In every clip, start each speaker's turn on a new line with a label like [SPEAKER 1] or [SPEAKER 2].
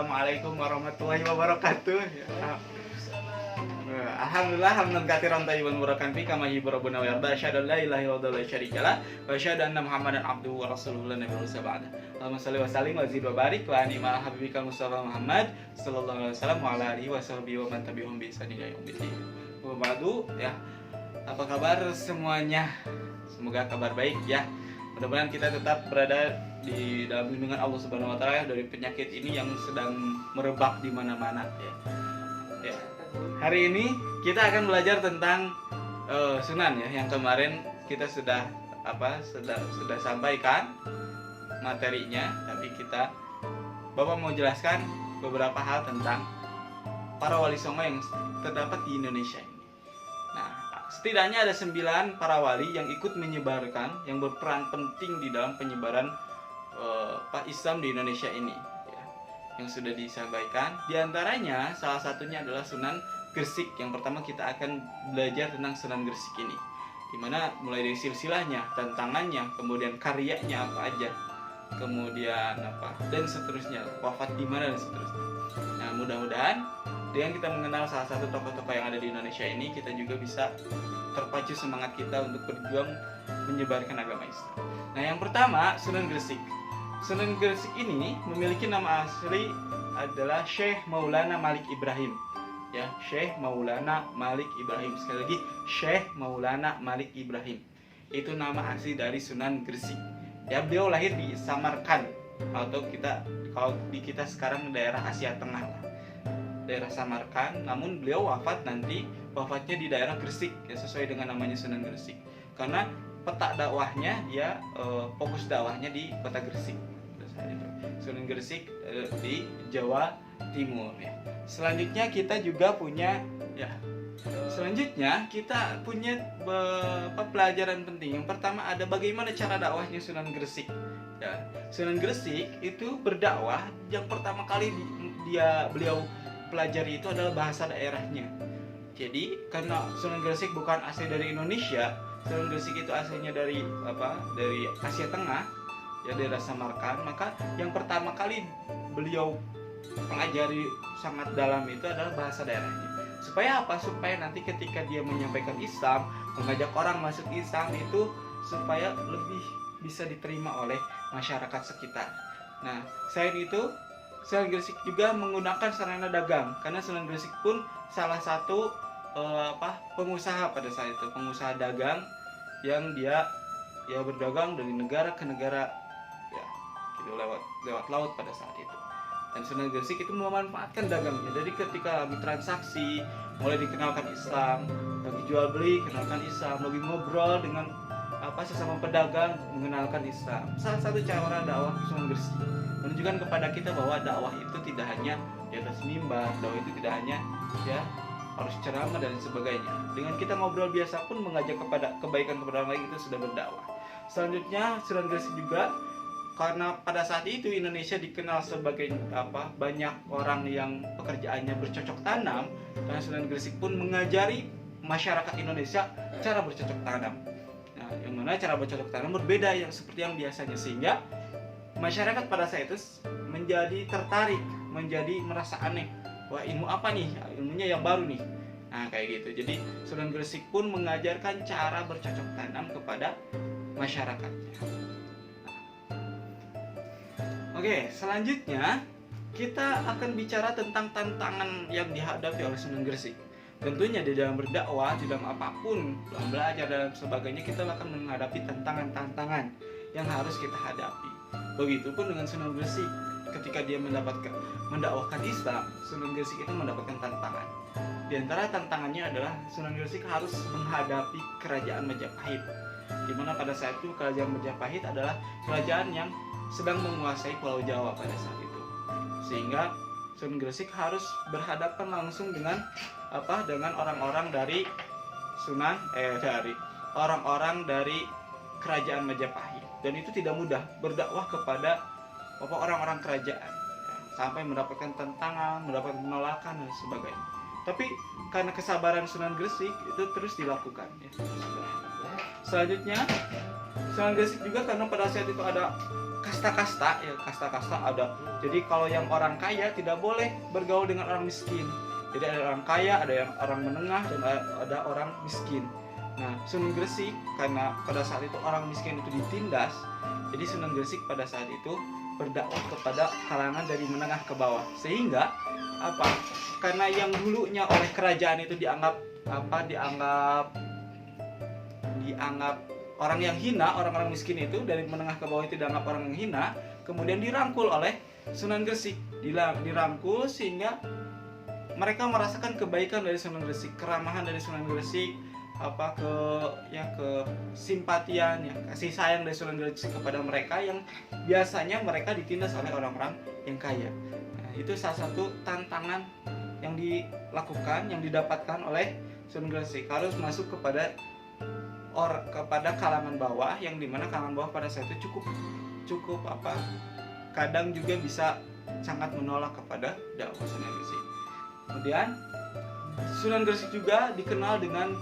[SPEAKER 1] Assalamualaikum warahmatullahi wabarakatuh. Alhamdulillah hamdan katsiran thayyiban mubarakan fi kama yuhibbu rabbuna wa yarda. Asyhadu an la ilaha illallah wa syarika lah wa asyhadu anna Muhammadan abduhu wa rasuluhu la nabiyya ba'da. Allahumma shalli wa sallim wa zid wa barik wa an'im ala habibika Mustafa Muhammad sallallahu alaihi wasallam wa ala alihi wa sahbihi wa man tabi'ahum bi ihsan ila yaumil wa ba'du. Ya. Apa kabar semuanya? Semoga kabar baik ya. Mudah-mudahan kita tetap berada di dalam lindungan Allah Subhanahu wa taala dari penyakit ini yang sedang merebak di mana-mana ya. Ya. Hari ini kita akan belajar tentang sunan ya, yang kemarin kita sudah sampaikan materinya, tapi Bapak mau jelaskan beberapa hal tentang para wali songo yang terdapat di Indonesia ini. Nah, setidaknya ada 9 para wali yang ikut menyebarkan, yang berperan penting di dalam penyebaran Islam di Indonesia ini ya, yang sudah disampaikan. Di antaranya salah satunya adalah Sunan Gresik. Yang pertama kita akan belajar tentang Sunan Gresik ini, dimana mulai dari silsilahnya, tantangannya, kemudian karyanya apa aja, kemudian dan seterusnya, wafat di mana dan seterusnya. Nah, mudah-mudahan dengan kita mengenal salah satu tokoh-tokoh yang ada di Indonesia ini, kita juga bisa terpacu semangat kita untuk berjuang menyebarkan agama Islam. Nah, yang pertama Sunan Gresik. Sunan Gresik ini memiliki nama asli adalah Syekh Maulana Malik Ibrahim. Ya, Syekh Maulana Malik Ibrahim. Sekali lagi, Syekh Maulana Malik Ibrahim. Itu nama asli dari Sunan Gresik. Ya, beliau lahir di Samarkand, atau kalau di kita sekarang daerah Asia Tengah lah. Daerah Samarkand, namun beliau wafatnya di daerah Gresik ya, sesuai dengan namanya Sunan Gresik. Karena peta dakwahnya dia fokus dakwahnya di kota Gresik. Sunan Gresik di Jawa Timur ya. Selanjutnya kita punya pelajaran penting. Yang pertama ada bagaimana cara dakwahnya Sunan Gresik. Ya, Sunan Gresik itu berdakwah yang pertama kali beliau pelajari itu adalah bahasa daerahnya. Jadi karena Sunan Gresik bukan asli dari Indonesia, Sunan Gresik itu aslinya dari Asia Tengah, ya daerah Samarkand, maka yang pertama kali beliau pelajari sangat dalam itu adalah bahasa daerahnya. Supaya apa? Supaya nanti ketika dia menyampaikan Islam, mengajak orang masuk Islam itu supaya lebih bisa diterima oleh masyarakat sekitar. Nah, selain itu Sunan Gresik juga menggunakan sarana dagang, karena Sunan Gresik pun salah satu pengusaha pada saat itu, pengusaha dagang yang dia berdagang dari negara ke negara ya, gitu lewat laut pada saat itu. Dan Sunan Gresik itu memanfaatkan dagangnya. Jadi ketika lagi transaksi, mulai dikenalkan Islam, lagi jual beli, kenalkan Islam, lagi ngobrol dengan sesama pedagang, mengenalkan Islam. Salah satu cara dakwah Sunan Gresik menunjukkan kepada kita bahwa dakwah itu tidak hanya di atas mimbar, dakwah itu tidak hanya harus ceramah dan sebagainya. Dengan kita ngobrol biasa pun mengajak kepada kebaikan kepada orang lain, itu sudah berdakwah. Selanjutnya Sunan Gresik juga, karena pada saat itu Indonesia dikenal sebagai banyak orang yang pekerjaannya bercocok tanam, karena Sunan Gresik pun mengajari masyarakat Indonesia cara bercocok tanam. Nah, yang mana cara bercocok tanam berbeda yang seperti yang biasanya, sehingga masyarakat pada saat itu menjadi tertarik, menjadi merasa aneh. Wah, ilmu apa nih? Ilmunya yang baru nih. Nah, kayak gitu. Jadi Sunan Gresik pun mengajarkan cara bercocok tanam kepada masyarakatnya. Oke, selanjutnya kita akan bicara tentang tantangan yang dihadapi oleh Sunan Gresik. Tentunya di dalam berdakwah, di dalam apapun, dalam belajar dan sebagainya, kita akan menghadapi tantangan-tantangan yang harus kita hadapi. Begitupun dengan Sunan Gresik. Ketika dia mendakwahkan Islam, Sunan Gresik itu mendapatkan tantangan. Di antara tantangannya adalah Sunan Gresik harus menghadapi kerajaan Majapahit, di mana pada saat itu kerajaan Majapahit adalah kerajaan yang sedang menguasai Pulau Jawa pada saat itu, sehingga Sunan Gresik harus berhadapan langsung dengan orang-orang dari orang-orang dari kerajaan Majapahit, dan itu tidak mudah berdakwah kepada orang-orang kerajaan, sampai mendapatkan tantangan, mendapatkan penolakan dan sebagainya. Tapi karena kesabaran Sunan Gresik itu terus dilakukan ya. Selanjutnya Sunan Gresik juga karena pada saat itu ada kasta-kasta ya, kasta-kasta ada. Jadi kalau yang orang kaya tidak boleh bergaul dengan orang miskin. Jadi ada orang kaya, ada yang orang menengah, dan ada orang miskin. Nah, Sunan Gresik karena pada saat itu orang miskin itu ditindas, jadi Sunan Gresik pada saat itu berdakwah kepada kalangan dari menengah ke bawah. Sehingga apa? Karena yang dulunya oleh kerajaan itu dianggap orang yang hina, orang-orang miskin itu dari menengah ke bawah itu dianggap orang yang hina, kemudian dirangkul oleh Sunan Gresik, dirangkul sehingga mereka merasakan kebaikan dari Sunan Gresik, keramahan dari Sunan Gresik, kesimpatian ya, kasih sayang dari Sunan Gresik kepada mereka yang biasanya mereka ditindas oleh orang-orang yang kaya. Nah, itu salah satu tantangan yang dilakukan, yang didapatkan oleh Sunan Gresik, harus masuk kepada kalangan bawah, yang dimana kalangan bawah pada saat itu cukup kadang juga bisa sangat menolak kepada dakwah Sunan Gresik. Kemudian Sunan Gresik juga dikenal dengan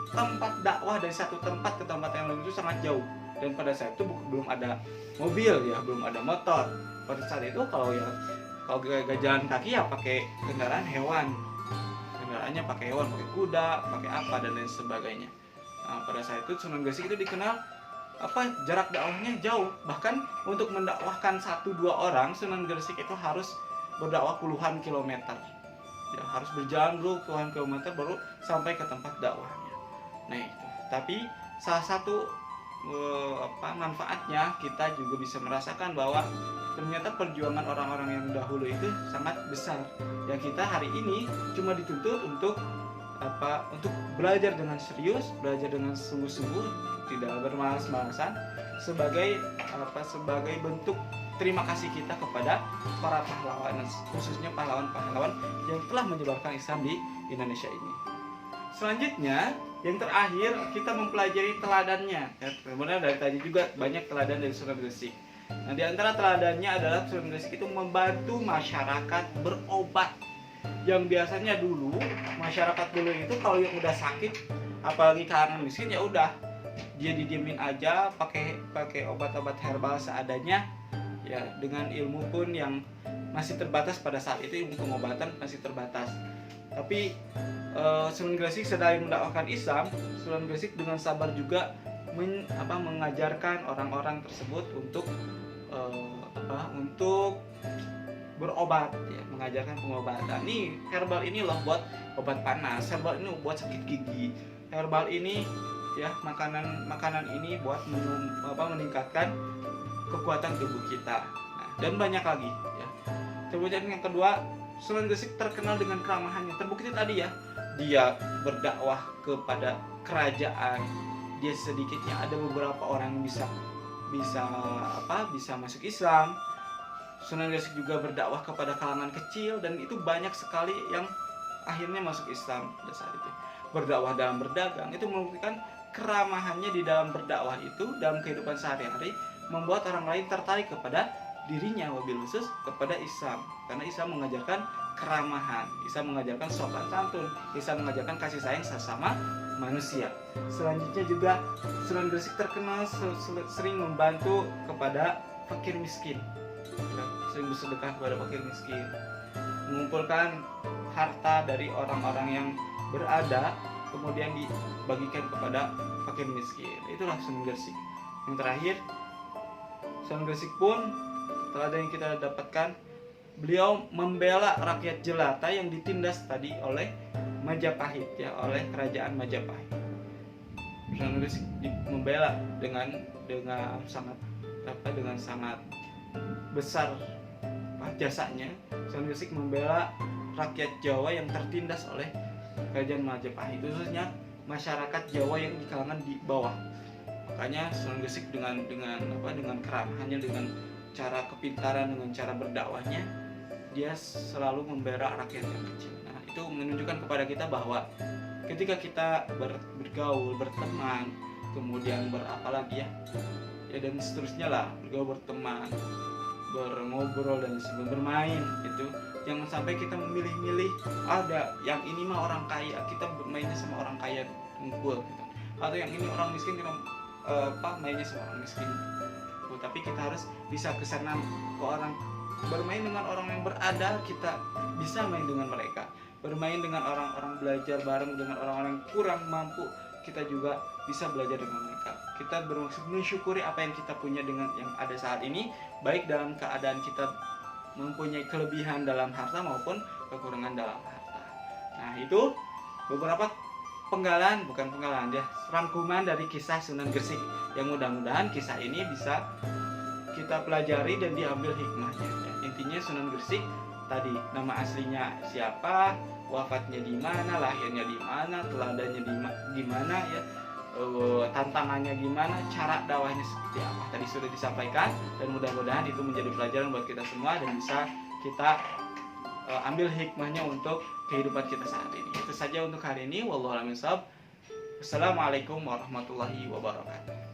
[SPEAKER 1] tempat dakwah dari satu tempat ke tempat yang lain itu sangat jauh, dan pada saat itu belum ada mobil ya, belum ada motor. Pada saat itu kalau gak jalan kaki ya pakai kendaraan hewan, kendaraannya pakai hewan, pakai kuda, pakai apa dan lain sebagainya. Nah, pada saat itu Sunan Gresik itu dikenal jarak dakwahnya jauh, bahkan untuk mendakwahkan 1-2 orang Sunan Gresik itu harus berdakwah puluhan kilometer ya, harus berjalan dulu puluhan kilometer baru sampai ke tempat dakwahnya. Nah itu, tapi salah satu manfaatnya kita juga bisa merasakan bahwa ternyata perjuangan orang-orang yang dahulu itu sangat besar. Yang kita hari ini cuma dituntut untuk belajar dengan serius, belajar dengan sungguh-sungguh, tidak bermalas-malasan, sebagai bentuk terima kasih kita kepada para pahlawan, khususnya pahlawan-pahlawan yang telah menyebarkan Islam di Indonesia ini. Selanjutnya, yang terakhir kita mempelajari teladannya. Ya, kemudian dari tadi juga banyak teladan dari Sunan Gresik. Nah, di antara teladannya adalah Sunan Gresik itu membantu masyarakat berobat. Yang biasanya dulu masyarakat dulu itu kalau yang udah sakit, apalagi karena miskin, ya udah dia didiemin aja, pakai obat-obat herbal seadanya ya, dengan ilmu pun yang masih terbatas pada saat itu, ilmu pengobatan masih terbatas. Tapi Sunan Gresik sedang mendakwahkan Islam, Sunan Gresik dengan sabar juga mengajarkan orang-orang tersebut untuk berobat ya, mengajarkan pengobatan. Nih herbal ini loh buat obat panas, herbal ini buat sakit gigi, herbal ini ya, makanan ini buat meningkatkan kekuatan tubuh kita. Nah, dan banyak lagi ya. Kemudian yang kedua, Sunan Gresik terkenal dengan keramahannya. Terbukti tadi ya, dia berdakwah kepada kerajaan. Dia sedikitnya ada beberapa orang yang bisa masuk Islam. Sunan Gresik juga berdakwah kepada kalangan kecil, dan itu banyak sekali yang akhirnya masuk Islam pada saat itu. Berdakwah dalam berdagang itu membuktikan keramahannya di dalam berdakwah itu, dalam kehidupan sehari-hari, membuat orang lain tertarik kepada dirinya, wabil khusus kepada Islam. Karena Islam mengajarkan keramahan, Islam mengajarkan sopan santun, Islam mengajarkan kasih sayang sesama manusia. Selanjutnya juga Sunan Gresik terkenal sering membantu kepada fakir miskin, sering bersedekah kepada fakir miskin, mengumpulkan harta dari orang-orang yang berada kemudian dibagikan kepada fakir miskin. Itulah Sunan Gresik. Yang terakhir, Sunan Gresik pun teladan yang kita dapatkan, beliau membela rakyat jelata yang ditindas tadi oleh Majapahit ya, oleh kerajaan Majapahit. Sunan Gresik membela dengan sangat besar jasanya. Sunan Gresik membela rakyat Jawa yang tertindas oleh kerajaan Majapahit, khususnya masyarakat Jawa yang di kalangan di bawah. Makanya Sunan Gresik dengan keramahannya, dengan cara kepintaran, dengan cara berdakwahnya, dia selalu membela rakyat yang kecil. Nah, itu menunjukkan kepada kita bahwa ketika kita bergaul, berteman, kemudian berapalagi ya dan seterusnya lah, bergaul, berteman, berngobrol dan bermain itu, jangan sampai kita memilih-milih, ada yang ini mah orang kaya, kita bermainnya sama orang kaya ngumpul gitu. Atau yang ini orang miskin, kita mainnya sama orang miskin. mampu, tapi kita harus bisa ke sana, ke orang, bermain dengan orang yang berada, kita bisa main dengan mereka, bermain dengan orang-orang, belajar bareng dengan orang-orang yang kurang mampu, kita juga bisa belajar dengan mereka. Kita bermaksud mensyukuri apa yang kita punya dengan yang ada saat ini, baik dalam keadaan kita mempunyai kelebihan dalam harta maupun kekurangan dalam harta. Nah, itu beberapa bukan penggalan ya, rangkuman dari kisah Sunan Gresik, yang mudah-mudahan kisah ini bisa kita pelajari dan diambil hikmahnya ya. Intinya Sunan Gresik tadi, nama aslinya siapa, wafatnya di mana, lahirnya di mana, teladannya di mana ya, tantangannya gimana, cara dakwahnya seperti apa, tadi sudah disampaikan, dan mudah-mudahan itu menjadi pelajaran buat kita semua dan bisa kita ambil hikmahnya untuk kehidupan kita saat ini. Itu saja untuk hari ini. Wallahu a'lam bishawab. Wassalamualaikum warahmatullahi wabarakatuh.